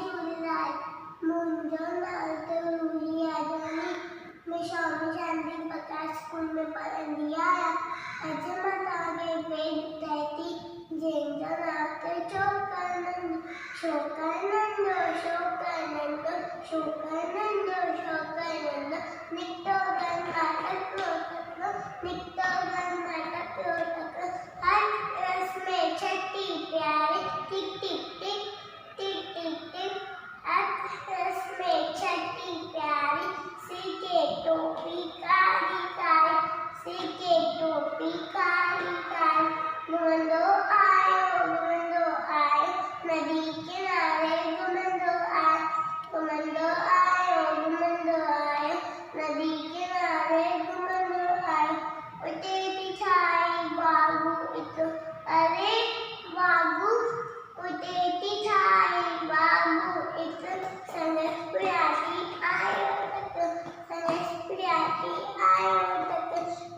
झूलेलाल मुंहिंजो नालो त रूही आजानी मैं स्वामी शांति प्रकाश स्कूल में पढ़ंदी आहियां। अॼु मां तव्हांखे वेद ॿुधाए थी जंहिंजो नालो त शोकानंद। शोकानंद शोकानंद शोकानंद शोकानंद नित्यो नाटक नित्यो नाटक हर रस में छठी प्यारी टिक टिक टिक टिक टिक टिक हर रस में छठी प्यारी सीके टोपी कारी कारी सीके टोपी कारी कारी घुमंदो आयो नदी किनारे घुमंदो आयो नदी किनारे घुमंदो आयो उते थी ठाही बाबू हिकु अरे बाबू उते थी ठाही बाबू हिकु संदसि प्रियासी आयो तक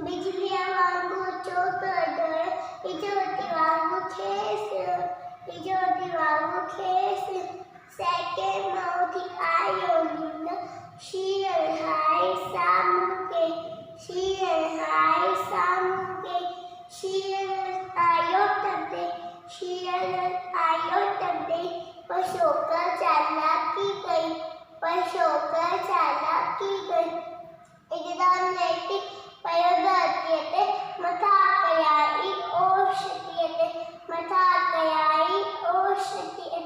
बिजलीअ वांगुरु चौकड़ो इजोती वांगुरु खेसि सेके मां उथी आयो नींद शींहं हाय साम्हूं के शींहं आयो तॾहिं पर शोकर चालाकी कई एकदम लेटी पयो धरतीअ ते मथा कयाई ओशतीअ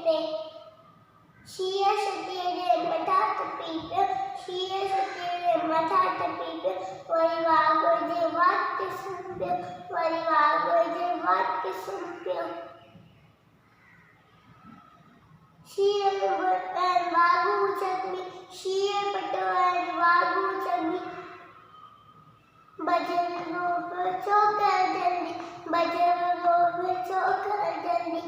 ते शींहं सतीअ जे मथां टपी पियो वरी वाॻ जे वाट सुम्ही पियो शींहं वाॻू चङी शींहं पटो वाॻू चङी बजरंगो पियो चोकर जल्दी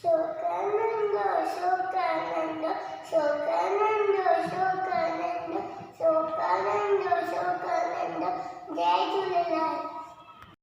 शोकानंद शोकानंद शोकानंद शोकानंद शोकानंद शोकानंद जय झूलेलाल।